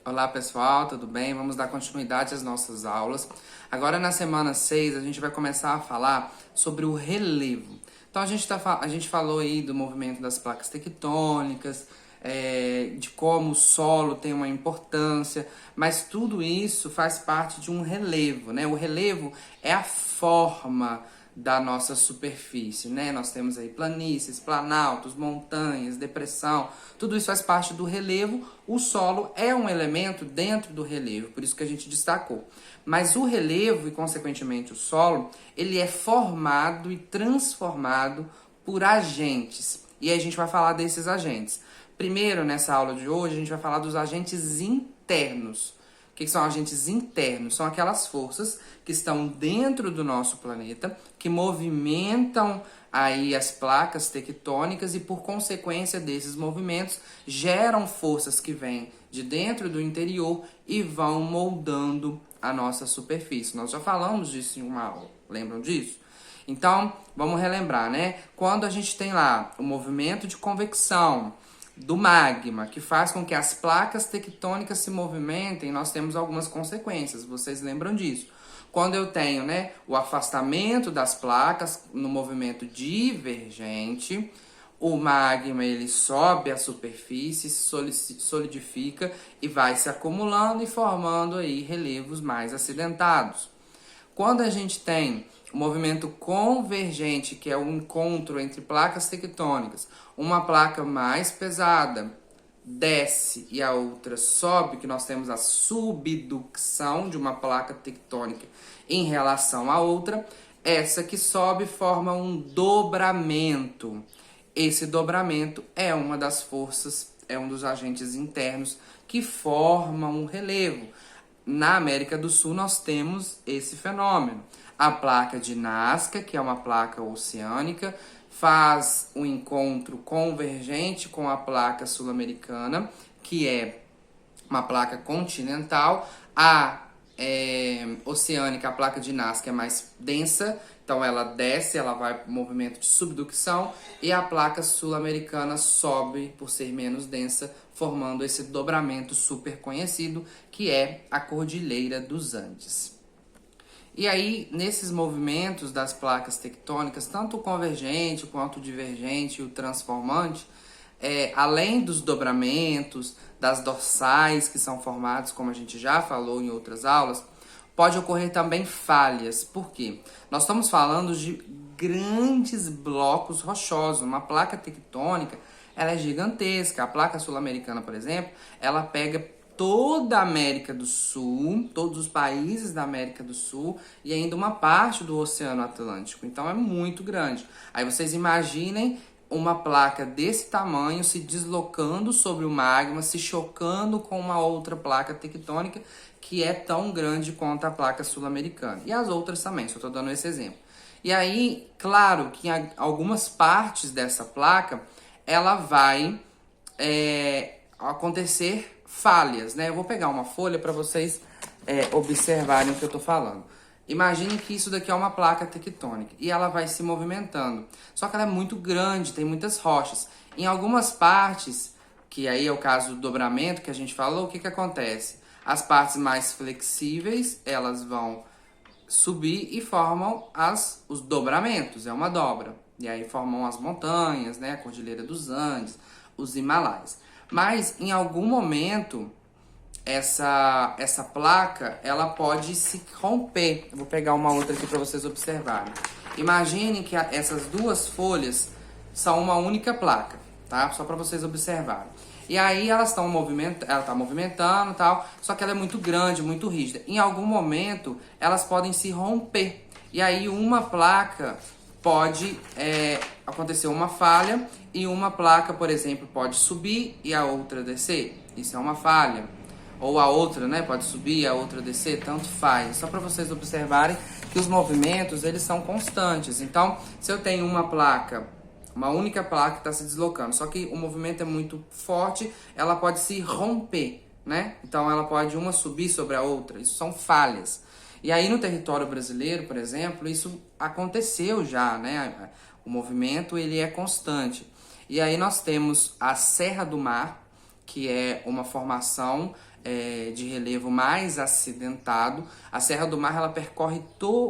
Olá pessoal, tudo bem? Vamos dar continuidade às nossas aulas. Agora na semana 6 a gente vai começar a falar sobre o relevo. Então a gente falou aí do movimento das placas tectônicas, de como o solo tem uma importância, mas tudo isso faz parte de um relevo, né? O relevo é a forma da nossa superfície, né? Nós temos aí planícies, planaltos, montanhas, depressão, tudo isso faz parte do relevo. O solo é um elemento dentro do relevo, por isso que a gente destacou. Mas o relevo e, consequentemente, o solo, ele é formado e transformado por agentes. E aí a gente vai falar desses agentes. Primeiro, nessa aula de hoje, a gente vai falar dos agentes internos. O que são agentes internos? São aquelas forças que estão dentro do nosso planeta, que movimentam aí as placas tectônicas e, por consequência desses movimentos, geram forças que vêm de dentro do interior e vão moldando a nossa superfície. Nós já falamos disso em uma aula, lembram disso? Então, vamos relembrar, né? Quando a gente tem lá o movimento de convecção do magma, que faz com que as placas tectônicas se movimentem, nós temos algumas consequências, vocês lembram disso. Quando eu tenho, né, o afastamento das placas no movimento divergente, o magma ele sobe à superfície, solidifica e vai se acumulando e formando aí relevos mais acidentados. Quando a gente tem o movimento convergente, que é o encontro entre placas tectônicas, uma placa mais pesada desce e a outra sobe, que nós temos a subducção de uma placa tectônica em relação à outra, essa que sobe forma um dobramento. Esse dobramento é uma das forças, é um dos agentes internos que formam um relevo. Na América do Sul nós temos esse fenômeno. A placa de Nazca, que é uma placa oceânica, faz um encontro convergente com a placa sul-americana, que é uma placa continental. A oceânica, a placa de Nazca, é mais densa, então ela desce, ela vai para o movimento de subducção, e a placa sul-americana sobe por ser menos densa, formando esse dobramento super conhecido, que é a Cordilheira dos Andes. E aí, nesses movimentos das placas tectônicas, tanto o convergente quanto o divergente e o transformante, além dos dobramentos, das dorsais que são formados, como a gente já falou em outras aulas, pode ocorrer também falhas. Por quê? Nós estamos falando de grandes blocos rochosos. Uma placa tectônica, ela é gigantesca. A placa sul-americana, por exemplo, ela pega toda a América do Sul, todos os países da América do Sul e ainda uma parte do Oceano Atlântico. Então é muito grande. Aí vocês imaginem uma placa desse tamanho se deslocando sobre o magma, se chocando com uma outra placa tectônica que é tão grande quanto a placa sul-americana. E as outras também, só estou dando esse exemplo. E aí, claro que em algumas partes dessa placa, ela vai acontecer falhas, né? Eu vou pegar uma folha para vocês observarem o que eu estou falando. Imagine que isso daqui é uma placa tectônica e ela vai se movimentando. Só que ela é muito grande, tem muitas rochas. Em algumas partes, que aí é o caso do dobramento que a gente falou, o que acontece? As partes mais flexíveis, elas vão subir e formam os dobramentos, é uma dobra. E aí formam as montanhas, né? A Cordilheira dos Andes, os Himalaias. Mas em algum momento essa placa ela pode se romper. Eu vou pegar uma outra aqui para vocês observarem. Imaginem que essas duas folhas são uma única placa, tá? Só para vocês observarem. E aí elas estão ela está movimentando e tal, só que ela é muito grande, muito rígida. Em algum momento elas podem se romper. E aí uma placa pode acontecer uma falha e uma placa, por exemplo, pode subir e a outra descer. Isso é uma falha. Ou a outra, né, pode subir e a outra descer, tanto faz. Só para vocês observarem que os movimentos, eles são constantes. Então, se eu tenho uma placa, uma única placa que está se deslocando, só que o movimento é muito forte, ela pode se romper, né? Então, ela pode uma subir sobre a outra. Isso são falhas. E aí, no território brasileiro, por exemplo, isso aconteceu já, né? O movimento, ele é constante. E aí, nós temos a Serra do Mar, que é uma formação de relevo mais acidentado. A Serra do Mar ela percorre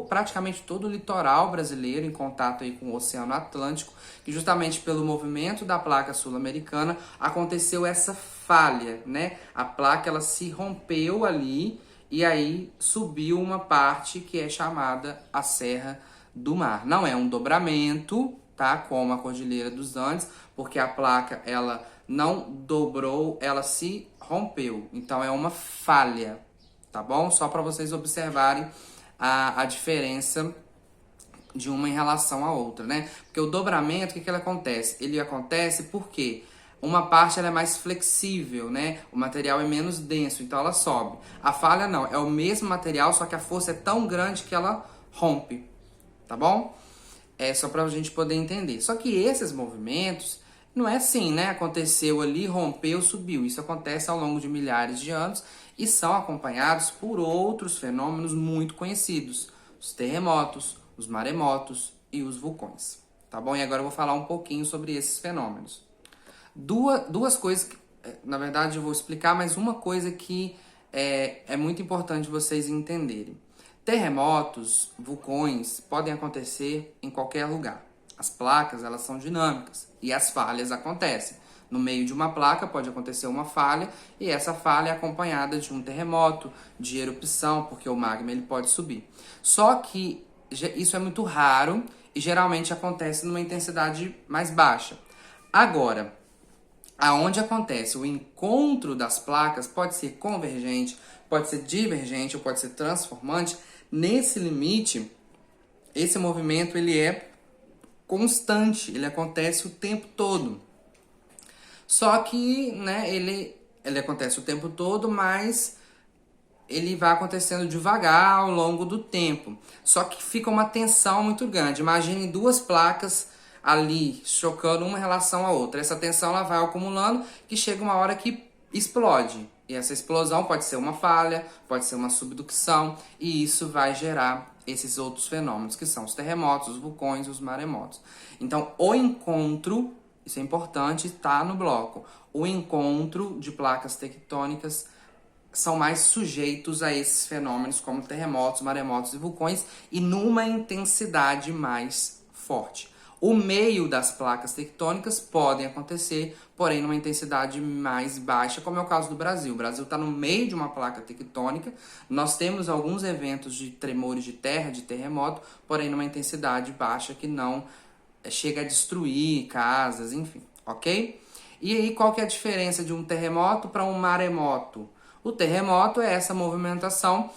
praticamente todo o litoral brasileiro, em contato aí com o Oceano Atlântico, que justamente pelo movimento da placa sul-americana aconteceu essa falha, né? A placa ela se rompeu ali e aí subiu uma parte que é chamada a Serra do Mar. Não é um dobramento, tá? Como a Cordilheira dos Andes, porque a placa ela não dobrou, ela se rompeu. Então é uma falha, tá bom? Só para vocês observarem a diferença de uma em relação à outra, né? Porque o dobramento, o que ele acontece? Ele acontece porque uma parte ela é mais flexível, né? O material é menos denso, então ela sobe. A falha não, é o mesmo material, só que a força é tão grande que ela rompe, tá bom? É só pra gente poder entender. Só que esses movimentos não é assim, né? Aconteceu ali, rompeu, subiu. Isso acontece ao longo de milhares de anos e são acompanhados por outros fenômenos muito conhecidos: os terremotos, os maremotos e os vulcões, tá bom? E agora eu vou falar um pouquinho sobre esses fenômenos. Duas coisas, na verdade eu vou explicar, mas uma coisa que é muito importante vocês entenderem. Terremotos, vulcões podem acontecer em qualquer lugar. As placas, elas são dinâmicas e as falhas acontecem. No meio de uma placa pode acontecer uma falha e essa falha é acompanhada de um terremoto, de erupção, porque o magma ele pode subir. Só que isso é muito raro e geralmente acontece numa intensidade mais baixa. Agora, aonde acontece o encontro das placas pode ser convergente, pode ser divergente ou pode ser transformante. Nesse limite, esse movimento ele é constante, ele acontece o tempo todo. Só que, né, ele acontece o tempo todo, mas ele vai acontecendo devagar ao longo do tempo. Só que fica uma tensão muito grande. Imagine duas placas ali chocando uma em relação à outra. Essa tensão ela vai acumulando que chega uma hora que explode. E essa explosão pode ser uma falha, pode ser uma subducção, e isso vai gerar esses outros fenômenos, que são os terremotos, os vulcões e os maremotos. Então, o encontro, isso é importante, está no bloco. O encontro de placas tectônicas são mais sujeitos a esses fenômenos como terremotos, maremotos e vulcões, e numa intensidade mais forte. O meio das placas tectônicas podem acontecer, porém numa intensidade mais baixa, como é o caso do Brasil. O Brasil está no meio de uma placa tectônica, nós temos alguns eventos de tremores de terra, de terremoto, porém numa intensidade baixa que não chega a destruir casas, enfim, ok? E aí qual que é a diferença de um terremoto para um maremoto? O terremoto é essa movimentação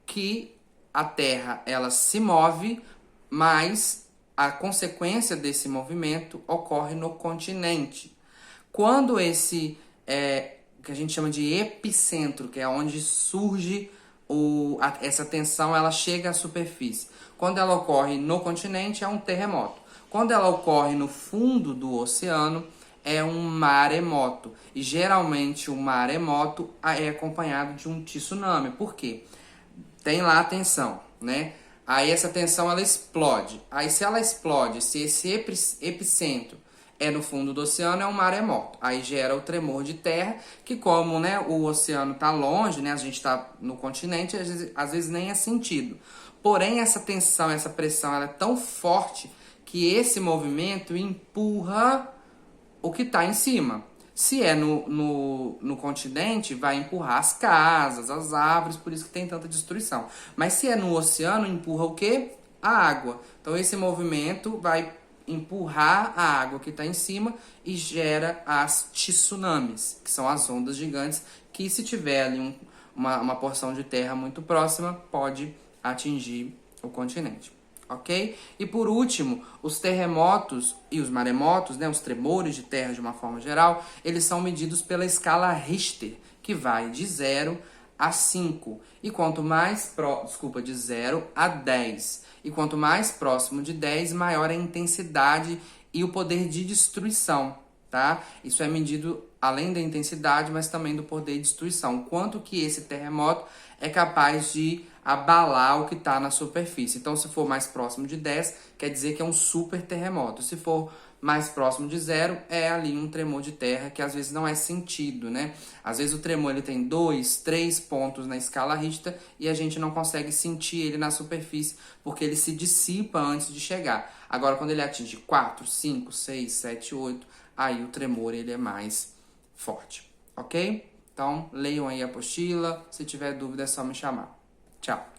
que a Terra ela se move, mas a consequência desse movimento ocorre no continente. Quando esse, que a gente chama de epicentro, que é onde surge essa tensão, ela chega à superfície. Quando ela ocorre no continente, é um terremoto. Quando ela ocorre no fundo do oceano, é um maremoto. E geralmente o maremoto é acompanhado de um tsunami. Por quê? Tem lá a tensão, né? Aí essa tensão ela explode. Aí se ela explode, se esse epicentro é no fundo do oceano, é um maremoto. Aí gera o tremor de terra, que como, né, o oceano está longe, né, a gente está no continente, às vezes nem é sentido. Porém, essa tensão, essa pressão, ela é tão forte que esse movimento empurra o que está em cima. Se é no continente, vai empurrar as casas, as árvores, por isso que tem tanta destruição. Mas se é no oceano, empurra o quê? A água. Então esse movimento vai empurrar a água que está em cima e gera as tsunamis, que são as ondas gigantes, que se tiver ali uma porção de terra muito próxima, pode atingir o continente. Ok? E por último, os terremotos e os maremotos, né, os tremores de terra de uma forma geral, eles são medidos pela escala Richter, que vai de 0 a 5. E quanto mais de 0 a 10. E quanto mais próximo de 10, maior a intensidade e o poder de destruição, tá? Isso é medido além da intensidade, mas também do poder de destruição. Quanto que esse terremoto é capaz de abalar o que está na superfície. Então, se for mais próximo de 10, quer dizer que é um super terremoto. Se for mais próximo de zero é ali um tremor de terra que às vezes não é sentido, né? Às vezes o tremor ele tem 2, 3 pontos na escala Richter e a gente não consegue sentir ele na superfície porque ele se dissipa antes de chegar. Agora, quando ele atinge 4, 5, 6, 7, 8, aí o tremor ele é mais forte, ok? Então, leiam aí a apostila. Se tiver dúvida é só me chamar. Tchau!